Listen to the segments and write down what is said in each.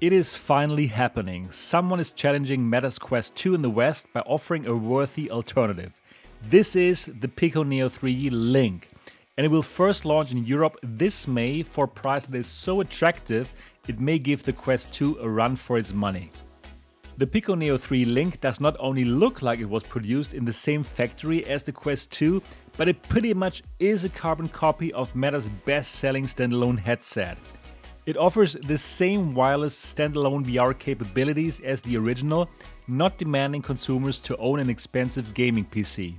It is finally happening. Someone is challenging Meta's Quest 2 in the West by offering a worthy alternative. This is the Pico Neo 3 Link, and it will first launch in Europe this May for a price that is so attractive it may give the Quest 2 a run for its money. The Pico Neo 3 Link does not only look like it was produced in the same factory as the Quest 2, but it pretty much is a carbon copy of Meta's best-selling standalone headset. It offers the same wireless standalone VR capabilities as the original, not demanding consumers to own an expensive gaming PC.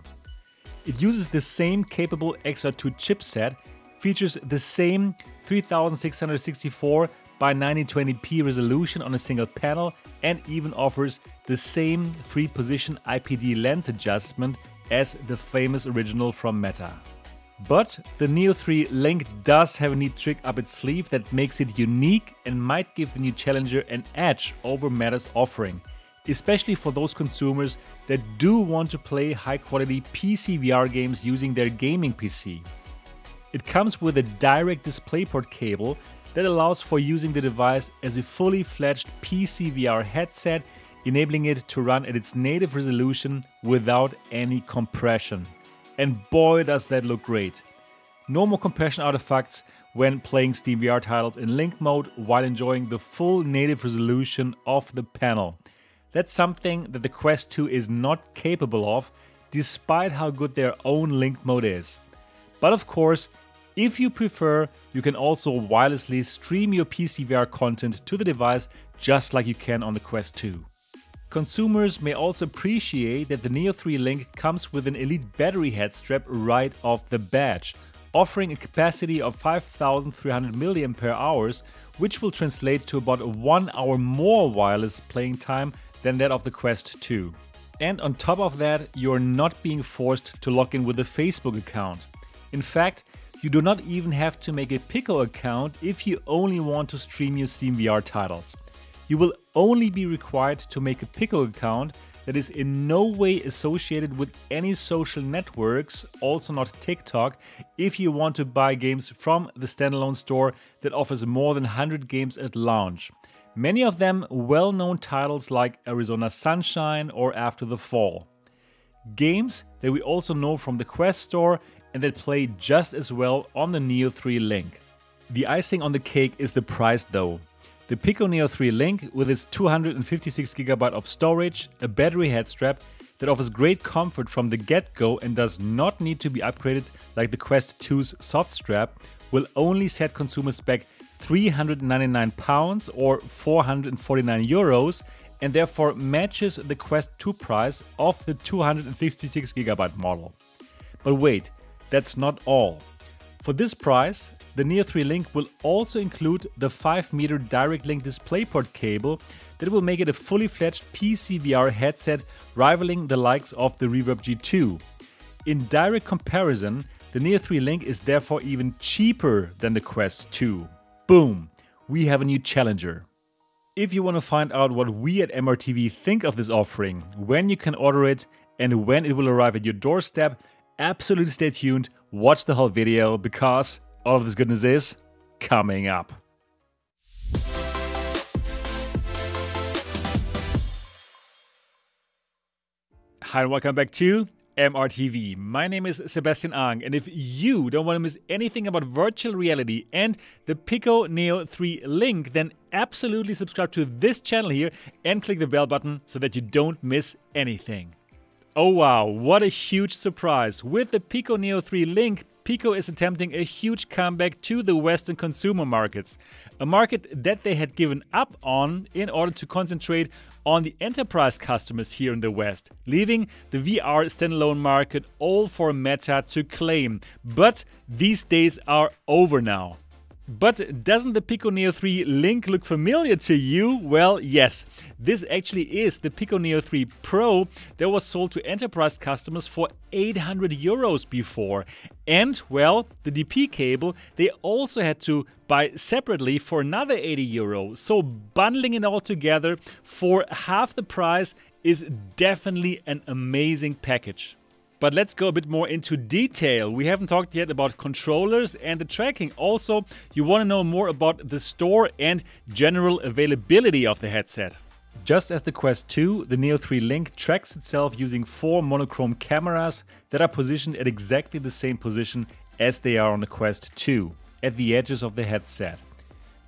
It uses the same capable XR2 chipset, features the same 3664 by 1920p resolution on a single panel, and even offers the same 3-position IPD lens adjustment as the famous original from Meta. But the Neo 3 Link does have a neat trick up its sleeve that makes it unique and might give the new challenger an edge over Meta's offering, especially for those consumers that do want to play high-quality PC VR games using their gaming PC. It comes with a direct DisplayPort cable that allows for using the device as a fully fledged PC VR headset, enabling it to run at its native resolution without any compression. And boy does that look great. No more compression artifacts when playing Steam VR titles in Link mode while enjoying the full native resolution of the panel. That's something that the Quest 2 is not capable of, despite how good their own Link mode is. But of course, if you prefer, you can also wirelessly stream your PC VR content to the device just like you can on the Quest 2. Consumers may also appreciate that the Neo 3 Link comes with an elite battery head strap right off the bat, offering a capacity of 5300 mAh, which will translate to about 1 hour more wireless playing time than that of the Quest 2. And on top of that, you're not being forced to log in with a Facebook account. In fact, you do not even have to make a Pico account if you only want to stream your Steam VR titles. You will only be required to make a Pico account that is in no way associated with any social networks, also not TikTok, if you want to buy games from the standalone store that offers more than 100 games at launch. Many of them well-known titles like Arizona Sunshine or After the Fall. Games that we also know from the Quest store and that play just as well on the Neo 3 Link. The icing on the cake is the price though. The Pico Neo 3 Link, with its 256GB of storage, a battery head strap that offers great comfort from the get-go and does not need to be upgraded like the Quest 2's soft strap, will only set consumers back £399 or 449 euros, and therefore matches the Quest 2 price of the 256GB model. But wait, that's not all. For this price, the Neo 3 Link will also include the 5-meter direct link DisplayPort cable that will make it a fully fledged PC VR headset rivaling the likes of the Reverb G2. In direct comparison, the Neo 3 Link is therefore even cheaper than the Quest 2. Boom! We have a new challenger. If you want to find out what we at MRTV think of this offering, when you can order it, and when it will arrive at your doorstep, absolutely stay tuned, watch the whole video, because all of this goodness is coming up. Hi and welcome back to MRTV. My name is Sebastian Ang, and if you don't want to miss anything about virtual reality and the Pico Neo 3 Link, then absolutely subscribe to this channel here and click the bell button so that you don't miss anything. Oh wow, what a huge surprise! With the Pico Neo 3 Link, Pico is attempting a huge comeback to the Western consumer markets, a market that they had given up on in order to concentrate on the enterprise customers here in the West, leaving the VR standalone market all for Meta to claim. But these days are over now. But doesn't the Pico Neo 3 Link look familiar to you? Well, yes. This actually is the Pico Neo 3 Pro that was sold to enterprise customers for 800 euros before. And, well, the DP cable they also had to buy separately for another 80 euros. So bundling it all together for half the price is definitely an amazing package. But let's go a bit more into detail. We haven't talked yet about controllers and the tracking. Also, you want to know more about the store and general availability of the headset. Just as the Quest 2, the Neo 3 Link tracks itself using 4 monochrome cameras that are positioned at exactly the same position as they are on the Quest 2, at the edges of the headset.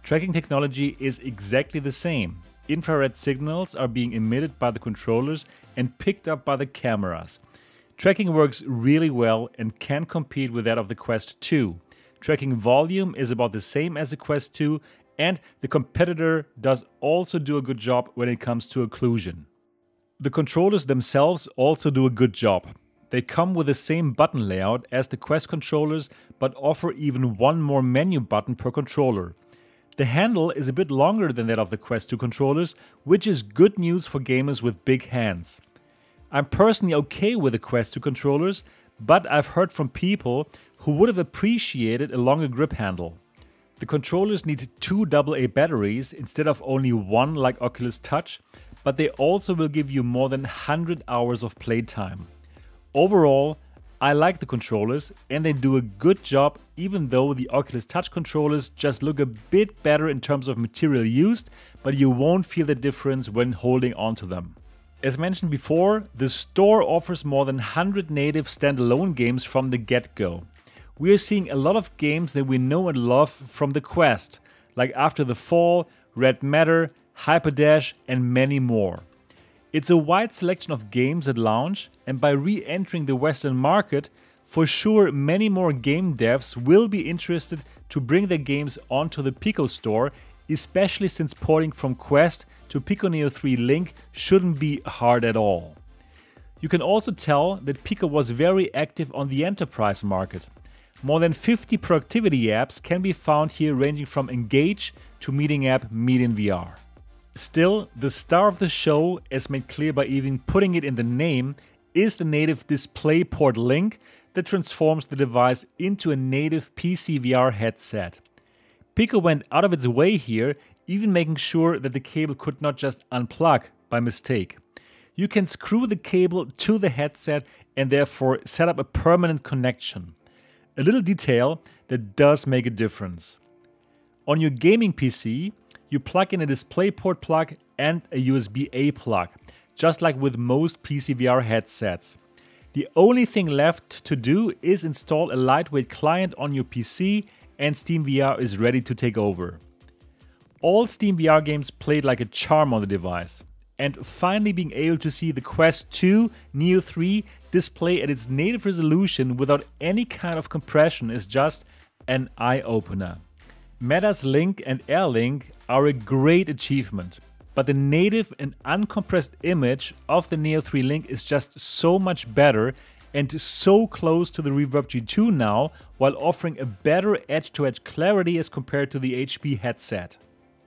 Tracking technology is exactly the same. Infrared signals are being emitted by the controllers and picked up by the cameras. Tracking works really well and can compete with that of the Quest 2. Tracking volume is about the same as the Quest 2, and the competitor does also do a good job when it comes to occlusion. The controllers themselves also do a good job. They come with the same button layout as the Quest controllers, but offer even one more menu button per controller. The handle is a bit longer than that of the Quest 2 controllers, which is good news for gamers with big hands. I'm personally okay with the Quest 2 controllers, but I've heard from people who would have appreciated a longer grip handle. The controllers need 2 AA batteries instead of only 1 like Oculus Touch, but they also will give you more than 100 hours of playtime. Overall, I like the controllers and they do a good job, even though the Oculus Touch controllers just look a bit better in terms of material used, but you won't feel the difference when holding onto them. As mentioned before, the store offers more than 100 native standalone games from the get-go. We are seeing a lot of games that we know and love from the Quest, like After the Fall, Red Matter, Hyperdash, and many more. It's a wide selection of games at launch, and by re-entering the Western market, for sure many more game devs will be interested to bring their games onto the Pico store, especially since porting from Quest to Pico Neo 3 Link shouldn't be hard at all. You can also tell that Pico was very active on the enterprise market. More than 50 productivity apps can be found here, ranging from Engage to meeting app MeetInVR. Still, the star of the show, as made clear by even putting it in the name, is the native DisplayPort link that transforms the device into a native PC VR headset. Pico went out of its way here, even making sure that the cable could not just unplug by mistake. You can screw the cable to the headset and therefore set up a permanent connection. A little detail that does make a difference. On your gaming PC, you plug in a DisplayPort plug and a USB-A plug, just like with most PC VR headsets. The only thing left to do is install a lightweight client on your PC and SteamVR is ready to take over. All SteamVR games played like a charm on the device. And finally being able to see the Quest 2 Neo 3 display at its native resolution without any kind of compression is just an eye-opener. Meta's Link and Air Link are a great achievement, but the native and uncompressed image of the Neo 3 Link is just so much better and so close to the Reverb G2 now, while offering a better edge-to-edge clarity as compared to the HP headset.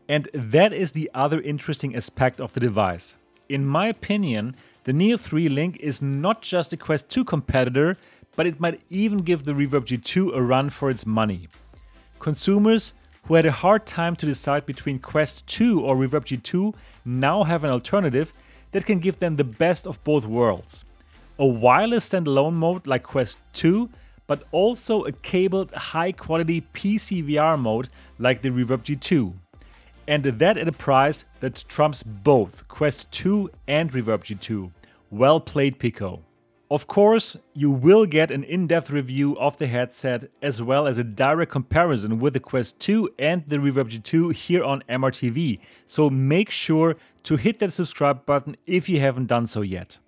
And that is the other interesting aspect of the device. In my opinion, the Neo 3 Link is not just a Quest 2 competitor, but it might even give the Reverb G2 a run for its money. Consumers who had a hard time to decide between Quest 2 or Reverb G2 now have an alternative that can give them the best of both worlds. A wireless standalone mode like Quest 2, but also a cabled high-quality PC VR mode like the Reverb G2. And that at a price that trumps both Quest 2 and Reverb G2. Well played, Pico. Of course, you will get an in-depth review of the headset as well as a direct comparison with the Quest 2 and the Reverb G2 here on MRTV, so make sure to hit that subscribe button if you haven't done so yet.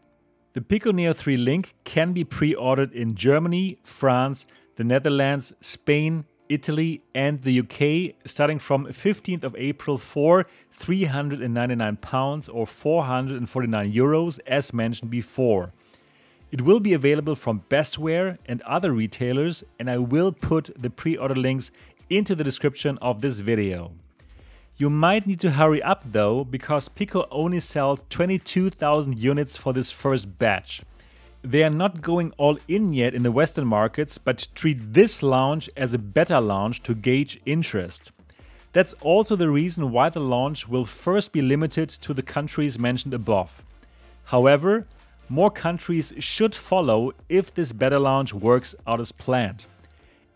The Pico Neo 3 Link can be pre-ordered in Germany, France, the Netherlands, Spain, Italy and the UK starting from 15th of April for £399 or 449 euros as mentioned before. It will be available from Bestware and other retailers, and I will put the pre-order links into the description of this video. You might need to hurry up though, because Pico only sells 22,000 units for this first batch. They are not going all in yet in the Western markets, but treat this launch as a beta launch to gauge interest. That's also the reason why the launch will first be limited to the countries mentioned above. However, more countries should follow if this beta launch works out as planned.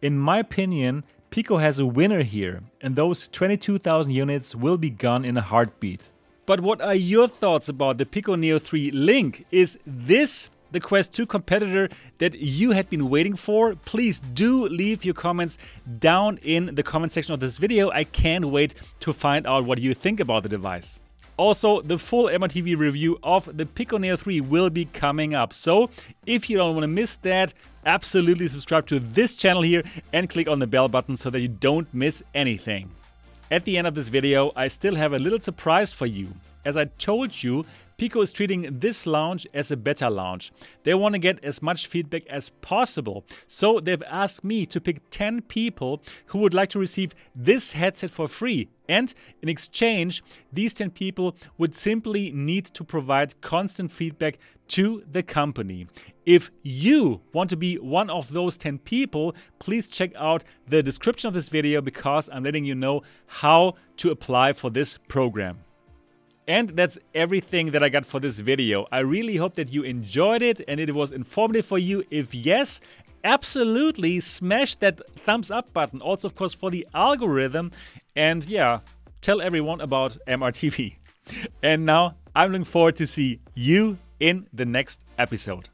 In my opinion, Pico has a winner here, and those 22,000 units will be gone in a heartbeat. But what are your thoughts about the Pico Neo 3 Link? Is this the Quest 2 competitor that you had been waiting for? Please do leave your comments down in the comment section of this video. I can't wait to find out what you think about the device. Also, the full MRTV review of the Pico Neo 3 will be coming up. So if you don't want to miss that, absolutely subscribe to this channel here and click on the bell button so that you don't miss anything. At the end of this video, I still have a little surprise for you. As I told you, Pico is treating this launch as a beta launch. They want to get as much feedback as possible. So they've asked me to pick 10 people who would like to receive this headset for free. And in exchange, these 10 people would simply need to provide constant feedback to the company. If you want to be one of those 10 people, please check out the description of this video because I'm letting you know how to apply for this program. And that's everything that I got for this video. I really hope that you enjoyed it and it was informative for you. If yes, absolutely smash that thumbs up button. Also, of course, for the algorithm. And yeah, tell everyone about MRTV. And now I'm looking forward to see you in the next episode.